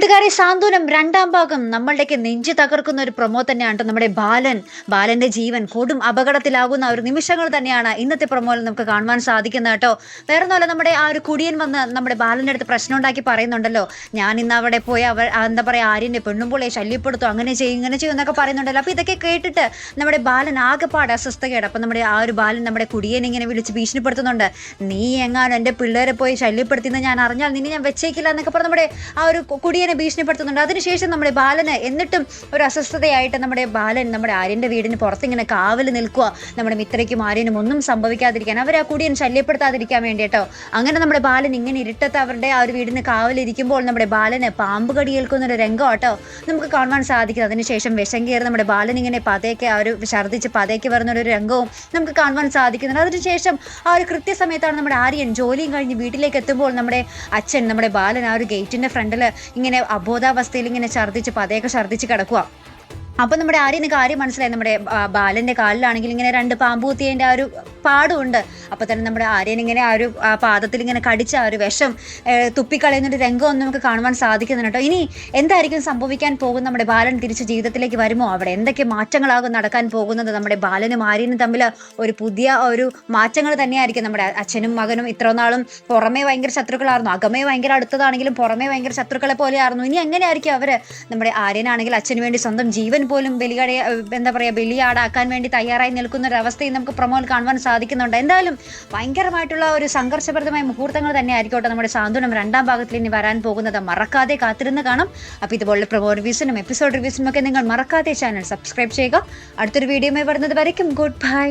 കൂട്ടുകാരെ, സാന്ത്വനം രണ്ടാം ഭാഗം നമ്മളുടെയൊക്കെ നെഞ്ചു തകർക്കുന്ന ഒരു പ്രൊമോ തന്നെയാണ് നമ്മുടെ ബാലന്റെ ജീവൻ കൊടും അപകടത്തിലാകുന്ന ഒരു നിമിഷങ്ങൾ തന്നെയാണ് ഇന്നത്തെ പ്രൊമോയിൽ നമുക്ക് കാണുവാൻ സാധിക്കുന്നത് കേട്ടോ. വേറെ ഒന്നുമല്ല, നമ്മുടെ ആ ഒരു കുടിയൻ വന്ന് നമ്മുടെ ബാലന്റെ അടുത്ത് പ്രശ്നം ഉണ്ടാക്കി പറയുന്നുണ്ടല്ലോ, ഞാൻ ഇന്ന് അവിടെ പോയി എന്താ പറയുക, ആര്യനെ പെണ്ണുമ്പോളെ ശല്യപ്പെടുത്തും, അങ്ങനെ ചെയ്യും ഇങ്ങനെ ചെയ്യും എന്നൊക്കെ പറയുന്നുണ്ടല്ലോ. അപ്പോൾ ഇതൊക്കെ കേട്ടിട്ട് നമ്മുടെ ബാലൻ ആകെപ്പാട് അസ്വസ്ഥകേട്. അപ്പം നമ്മുടെ ആ ഒരു ബാലൻ നമ്മുടെ കുടിയനെ ഇങ്ങനെ വിളിച്ച് ഭീഷണിപ്പെടുത്തുന്നുണ്ട്. നീ എങ്ങാനും എൻ്റെ പിള്ളേരെ പോയി ശല്യപ്പെടുത്തിയെന്ന് ഞാൻ അറിഞ്ഞാൽ നിന്നെ ഞാൻ വെച്ചേക്കില്ല എന്നൊക്കെ പറഞ്ഞ് നമ്മുടെ ആ ഒരു കുടിയനെ ഭീഷണിപ്പെടുത്തുന്നുണ്ട്. അതിനുശേഷം നമ്മുടെ ബാലന് എന്നിട്ടും ഒരു അസ്വസ്ഥതയായിട്ട് നമ്മുടെ ബാലൻ നമ്മുടെ ആര്യൻ്റെ വീടിന് പുറത്തിങ്ങനെ കാവൽ നിൽക്കുക, നമ്മുടെ മിത്രയ്ക്കും ആര്യനും ഒന്നും സംഭവിക്കാതിരിക്കാൻ, അവർ ആ കുടിയൻ ശല്യപ്പെടുത്താതിരിക്കാൻ വേണ്ടിയിട്ടോ. അങ്ങനെ നമ്മുടെ ബാലൻ ഇങ്ങനെ ഇരുട്ടത്ത് അവരുടെ ആ ഒരു വീടിന് കാവലിരിക്കുമ്പോൾ നമ്മുടെ ബാലന് പാമ്പ് കടിയേൽക്കുന്നൊരു രംഗം കേട്ടോ നമുക്ക് കാണുവാൻ സാധിക്കുന്നത്. അതിനുശേഷം വിഷം കയറി നമ്മുടെ ബാലൻ ഇങ്ങനെ പതയൊക്കെ ആ ഒരു ഛർദ്ദിച്ച് പതയൊക്കെ വരുന്നൊരു രംഗവും നമുക്ക് കാണുവാൻ സാധിക്കുന്നുണ്ട്. അതിനുശേഷം ആ ഒരു കൃത്യസമയത്താണ് നമ്മുടെ ആര്യൻ ജോലിയും കഴിഞ്ഞ് വീട്ടിലേക്ക് എത്തുമ്പോൾ നമ്മുടെ അച്ഛൻ നമ്മുടെ ബാലൻ ആ ഒരു ഗേറ്റിൻ്റെ ഫ്രണ്ടിൽ ഇങ്ങനെ അബോധാവസ്ഥയിൽ ഇങ്ങനെ പതയൊക്കെ ഛർദ്ദിച്ച് കിടക്കുക. അപ്പം നമ്മുടെ ആര്യന് കാര്യം മനസ്സിലായി, നമ്മുടെ ബാലൻ്റെ കാലിലാണെങ്കിൽ ഇങ്ങനെ 2 പാമ്പ് കുത്തിയതിൻ്റെ ആ ഒരു പാടുണ്ട്. അപ്പോൾ തന്നെ നമ്മുടെ ആര്യൻ ഇങ്ങനെ ആ ഒരു പാദത്തിൽ ഇങ്ങനെ കടിച്ച ആ ഒരു വിഷം തുപ്പിക്കളയുന്നൊരു രംഗമൊന്നും നമുക്ക് കാണുവാൻ സാധിക്കുന്നുണ്ട് കേട്ടോ. ഇനി എന്തായിരിക്കും സംഭവിക്കാൻ പോകുന്നത്? നമ്മുടെ ബാലൻ തിരിച്ച് ജീവിതത്തിലേക്ക് വരുമോ? അവിടെ എന്തൊക്കെ മാറ്റങ്ങളാകും നടക്കാൻ പോകുന്നത്? നമ്മുടെ ബാലനും ആര്യനും തമ്മിൽ ഒരു പുതിയ ഒരു മാറ്റങ്ങൾ തന്നെയായിരിക്കും. നമ്മുടെ അച്ഛനും മകനും ഇത്ര നാളും പുറമേ ഭയങ്കര ശത്രുക്കളായിരുന്നു, അകമേ ഭയങ്കര അടുത്തതാണെങ്കിലും പുറമേ ഭയങ്കര ശത്രുക്കളെ പോലെയായിരുന്നു. ഇനി എങ്ങനെയായിരിക്കും അവർ? നമ്മുടെ ആര്യനാണെങ്കിൽ അച്ഛന് വേണ്ടി സ്വന്തം ജീവൻ പോലും ബലിയാടാക്കാൻ വേണ്ടി തയ്യാറായി നിൽക്കുന്ന ഒരു അവസ്ഥയും നമുക്ക് പ്രൊമോയിൽ കാണുവാൻ സാധിക്കുന്നുണ്ട്. എന്തായാലും ഭയങ്കരമായിട്ടുള്ള ഒരു സംഘർഷപ്രദമായ മുഹൂർത്തങ്ങൾ തന്നെ ആയിരിക്കട്ടെ നമ്മുടെ സാന്ത്വനം രണ്ടാം ഭാഗത്തിൽ ഇനി വരാൻ പോകുന്നത്. മറക്കാതെ കാത്തിരുന്ന് കാണാം. അപ്പോൾ ഇതുപോലുള്ള പ്രൊമോ റിവ്യൂസിനും എപ്പിസോഡ് റിവ്യൂസിനും ഒക്കെ നിങ്ങൾ മറക്കാതെ ചാനൽ സബ്സ്ക്രൈബ് ചെയ്യുക. അടുത്തൊരു വീഡിയോയുമായി വരുന്നത് വരയ്ക്കും ഗുഡ് ബൈ.